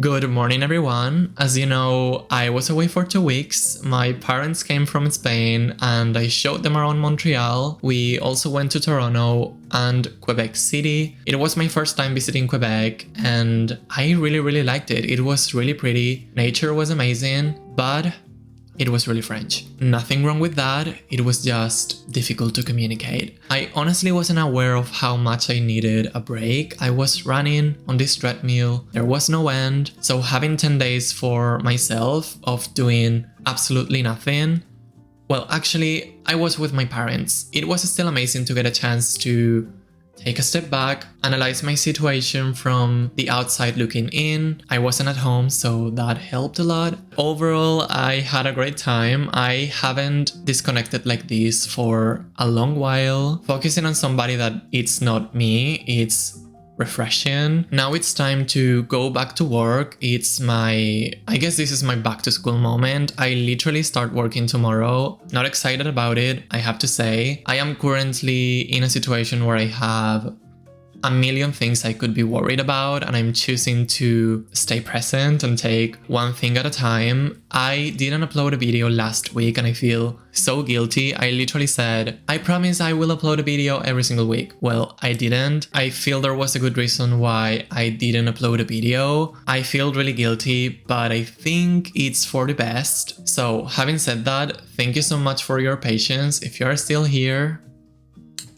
Good morning, everyone. As you know, I was away for 2 weeks. My parents came from Spain and I showed them around Montreal. We also went to Toronto and Quebec City. It was my first time visiting Quebec and I really liked it. It was really pretty. Nature was amazing, but it was really French. Nothing wrong with that, it was just difficult to communicate. I honestly wasn't aware of how much I needed a break. I was running on this treadmill, there was no end, so having 10 days for myself of doing absolutely nothing. Well, actually, I was with my parents. It was still amazing to get a chance to take a step back, analyze my situation from the outside looking in. I wasn't at home, so that helped a lot. Overall, I had a great time. I haven't disconnected like this for a long while. Focusing on somebody that it's not me, it's refreshing. Now it's time to go back to work. I guess this is my back to school moment. I literally start working tomorrow. Not excited about it, I have to say. I am currently in a situation where I have a million things I could be worried about and I'm choosing to stay present and take one thing at a time. I didn't upload a video last week and I feel so guilty. I literally said, I promise I will upload a video every single week. Well, I didn't. I feel there was a good reason why I didn't upload a video. I feel really guilty, but I think it's for the best. So having said that, thank you so much for your patience. If you are still here,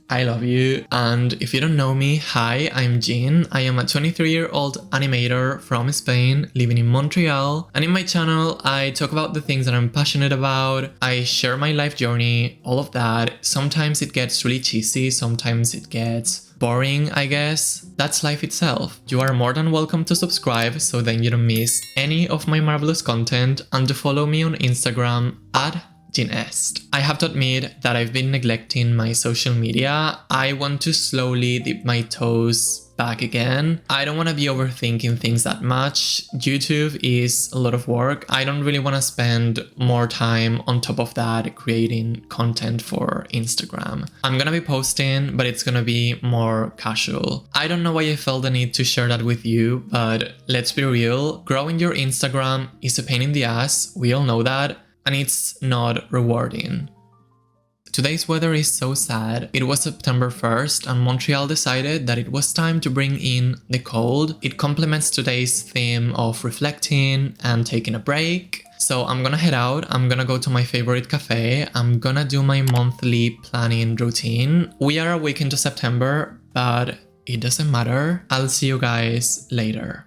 I love you. And if you don't know me, hi, I'm Jean. I am a 23-year-old animator from Spain, living in Montreal. And in my channel, I talk about the things that I'm passionate about. I share my life journey, all of that. Sometimes it gets really cheesy, sometimes it gets boring, I guess. That's life itself. You are more than welcome to subscribe so then you don't miss any of my marvelous content, and to follow me on Instagram at Ginest. I have to admit that I've been neglecting my social media. I want to slowly dip my toes back again. I don't want to be overthinking things that much. YouTube is a lot of work. I don't really want to spend more time on top of that creating content for Instagram. I'm gonna be posting, but it's gonna be more casual. I don't know why I felt the need to share that with you, but let's be real. Growing your Instagram is a pain in the ass. We all know that. And it's not rewarding. Today's weather is so sad. It was September 1st and Montreal decided that it was time to bring in the cold. It complements today's theme of reflecting and taking a break. So I'm gonna head out, I'm gonna go to my favorite cafe, I'm gonna do my monthly planning routine. We are a week into September, but it doesn't matter. I'll see you guys later.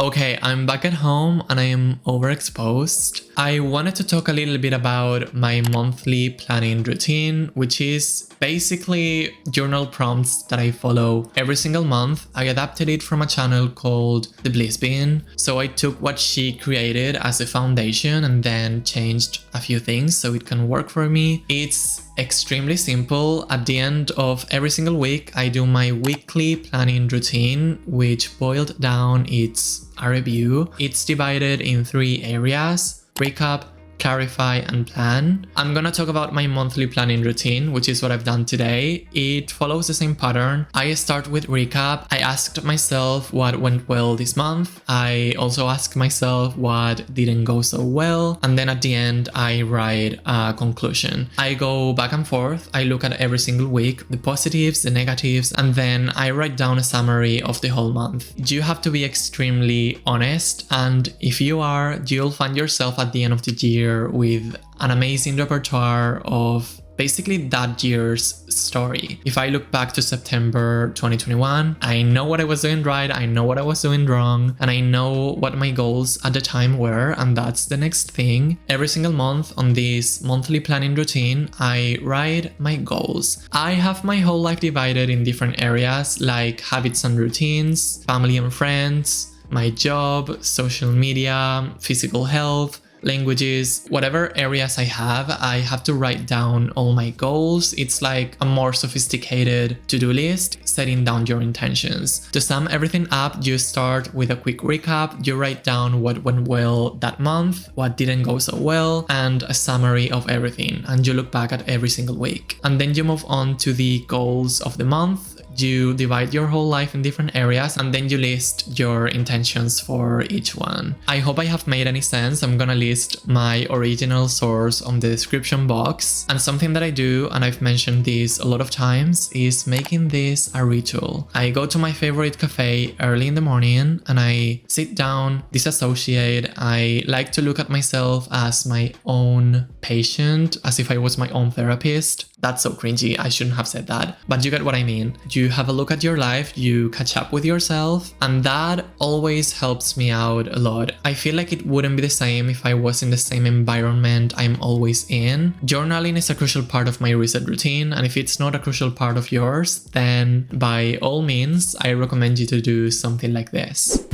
Okay, I'm back at home and I am overexposed. I wanted to talk a little bit about my monthly planning routine, which is basically journal prompts that I follow every single month. I adapted it from a channel called The Bliss Bin. So I took what she created as a foundation and then changed a few things so it can work for me. It's extremely simple. At the end of every single week, I do my weekly planning routine, which boiled down it's a review. It's divided in 3 areas: recap, clarify, and plan. I'm gonna talk about my monthly planning routine, which is what I've done today. It follows the same pattern. I start with recap. I asked myself what went well this month. I also asked myself what didn't go so well. And then at the end, I write a conclusion. I go back and forth. I look at every single week, the positives, the negatives, and then I write down a summary of the whole month. You have to be extremely honest, and if you are, you'll find yourself at the end of the year with an amazing repertoire of basically that year's story. If I look back to September 2021, I know what I was doing right, I know what I was doing wrong, and I know what my goals at the time were, and that's the next thing. Every single month on this monthly planning routine, I write my goals. I have my whole life divided in different areas like habits and routines, family and friends, my job, social media, physical health, languages, whatever areas I have to write down all my goals. It's like a more sophisticated to-do list, setting down your intentions. To sum everything up, you start with a quick recap, you write down what went well that month, what didn't go so well, and a summary of everything, and you look back at every single week. And then you move on to the goals of the month. You divide your whole life in different areas and then you list your intentions for each one. I hope I have made any sense. I'm gonna list my original source on the description box. And something that I do, and I've mentioned this a lot of times, is making this a ritual. I go to my favorite cafe early in the morning and I sit down, disassociate. I like to look at myself as my own patient, as if I was my own therapist. That's so cringy, I shouldn't have said that, but you get what I mean. You have a look at your life, you catch up with yourself, and that always helps me out a lot. I feel like it wouldn't be the same if I was in the same environment I'm always in. Journaling is a crucial part of my reset routine, and if it's not a crucial part of yours, then by all means, I recommend you to do something like this.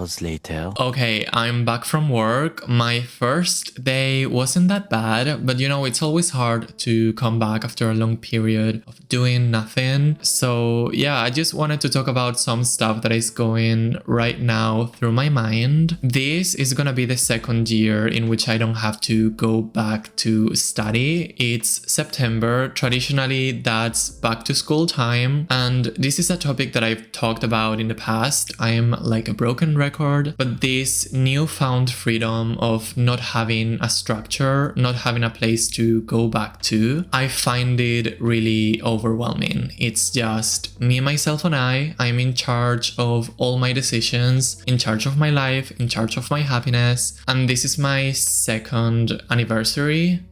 hours later. Okay, I'm back from work. My first day wasn't that bad, but you know, it's always hard to come back after a long period of doing nothing. So yeah, I just wanted to talk about some stuff that is going right now through my mind. This is gonna be the second year in which I don't have to go back to study. It's September. Traditionally, that's back to school time. And this is a topic that I've talked about in the past. I'm like a broken record, but this newfound freedom of not having a structure, not having a place to go back to, I find it really overwhelming. It's just me, myself, and I'm in charge of all my decisions, in charge of my life, in charge of my happiness. And this is my second anniversary.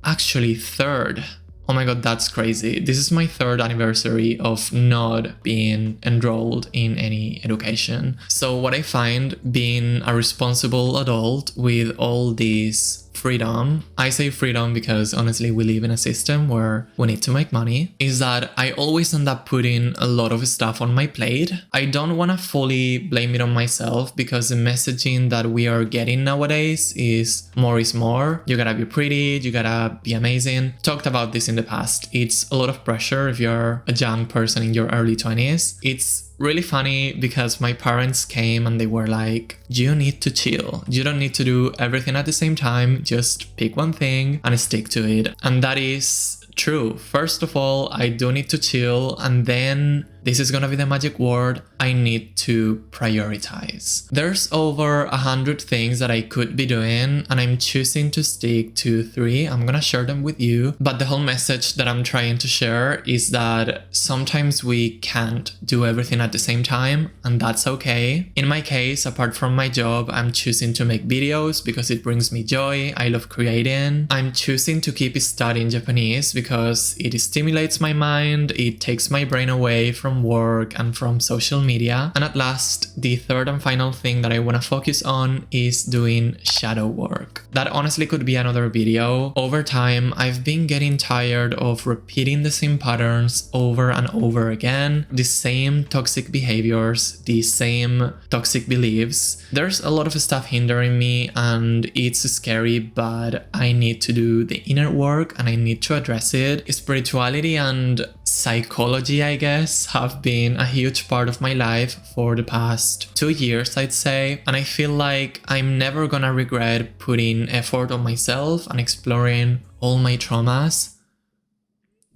Actually, third. Oh my god, that's crazy. This is my third anniversary of not being enrolled in any education. So what I find being a responsible adult with all this freedom, I say freedom because honestly we live in a system where we need to make money, is that I always end up putting a lot of stuff on my plate. I don't want to fully blame it on myself because the messaging that we are getting nowadays is more. You gotta be pretty, you gotta be amazing. Talked about this in the past. It's a lot of pressure if you're a young person in your early 20s. It's really funny because my parents came and they were like, you need to chill. You don't need to do everything at the same time. Just pick one thing and stick to it. And that is true. First of all, I do need to chill, and then this is gonna be the magic word, I need to prioritize. There's over 100 things that I could be doing, and I'm choosing to stick to 3. I'm gonna share them with you, but the whole message that I'm trying to share is that sometimes we can't do everything at the same time, and that's okay. In my case, apart from my job, I'm choosing to make videos because it brings me joy. I love creating. I'm choosing to keep studying Japanese because it stimulates my mind, it takes my brain away from work and from social media. And at last, the third and final thing that I want to focus on is doing shadow work. That honestly could be another video. Over time, I've been getting tired of repeating the same patterns over and over again, the same toxic behaviors, the same toxic beliefs. There's a lot of stuff hindering me and it's scary, but I need to do the inner work and I need to address it. Spirituality and psychology, I guess, have been a huge part of my life for the past 2 years, I'd say, and I feel like I'm never gonna regret putting effort on myself and exploring all my traumas.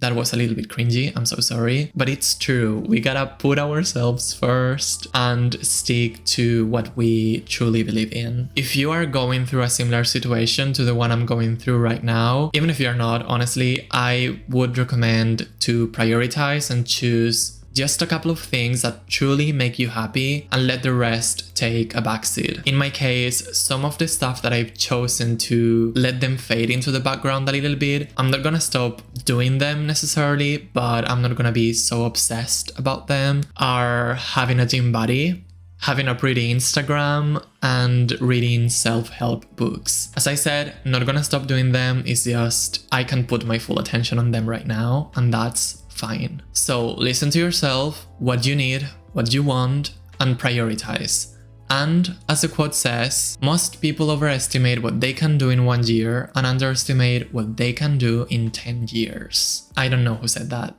That was a little bit cringy, I'm so sorry, but it's true. We gotta put ourselves first and stick to what we truly believe in. If you are going through a similar situation to the one I'm going through right now, even if you're not, honestly, I would recommend to prioritize and choose just a couple of things that truly make you happy and let the rest take a backseat. In my case, some of the stuff that I've chosen to let them fade into the background a little bit, I'm not gonna stop doing them necessarily, but I'm not gonna be so obsessed about them, are having a gym body, having a pretty Instagram, and reading self-help books. As I said, not gonna stop doing them, it's just I can put my full attention on them right now, and that's fine. So listen to yourself, what you need, what you want, and prioritize. And as the quote says, most people overestimate what they can do in 1 year and underestimate what they can do in 10 years. I don't know who said that.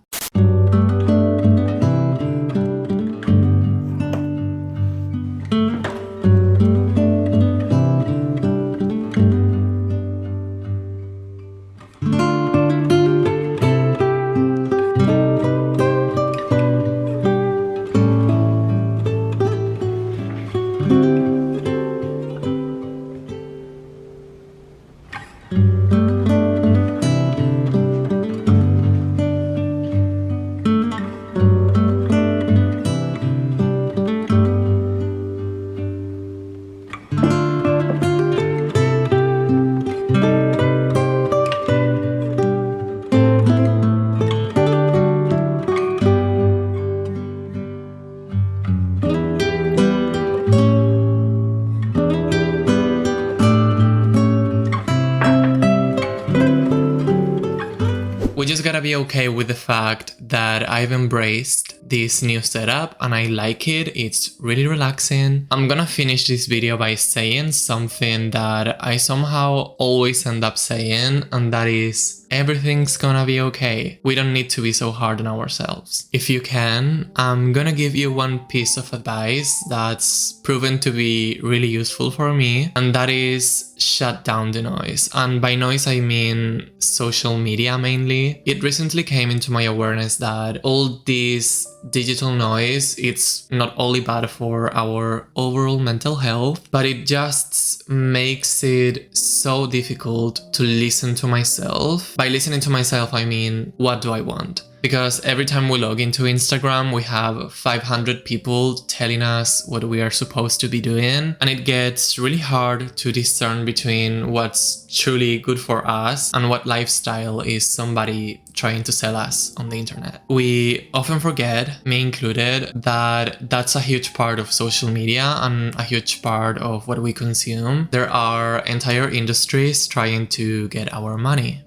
We just gotta be okay with the fact that I've embraced this new setup and I like it. It's really relaxing. I'm gonna finish this video by saying something that I somehow always end up saying, and that is, everything's gonna be okay. We don't need to be so hard on ourselves. If you can, I'm gonna give you one piece of advice that's proven to be really useful for me, and that is shut down the noise. And by noise I mean social media mainly. It recently came into my awareness that all this digital noise, it's not only bad for our overall mental health, but it just makes it so difficult to listen to myself. By listening to myself, I mean, what do I want? Because every time we log into Instagram, we have 500 people telling us what we are supposed to be doing, and it gets really hard to discern between what's truly good for us and what lifestyle is somebody trying to sell us on the internet. We often forget, me included, that that's a huge part of social media and a huge part of what we consume. There are entire industries trying to get our money.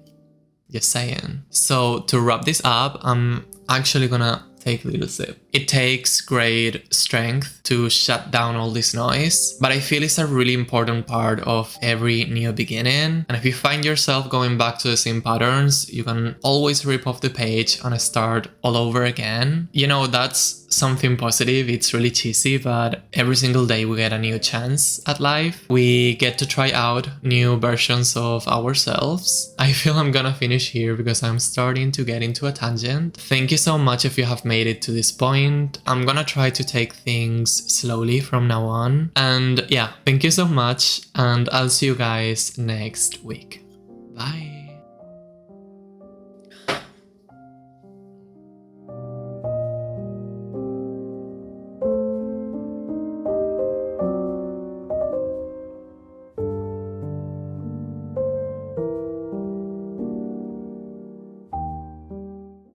Just saying. So to wrap this up, I'm actually gonna take a little sip. It takes great strength to shut down all this noise, but I feel it's a really important part of every new beginning. And if you find yourself going back to the same patterns, you can always rip off the page and start all over again. You know, that's something positive. It's really cheesy, but every single day we get a new chance at life. We get to try out new versions of ourselves. I feel I'm gonna finish here because I'm starting to get into a tangent. Thank you so much if you have made it to this point. I'm gonna try to take things slowly from now on. And yeah, thank you so much, and I'll see you guys next week.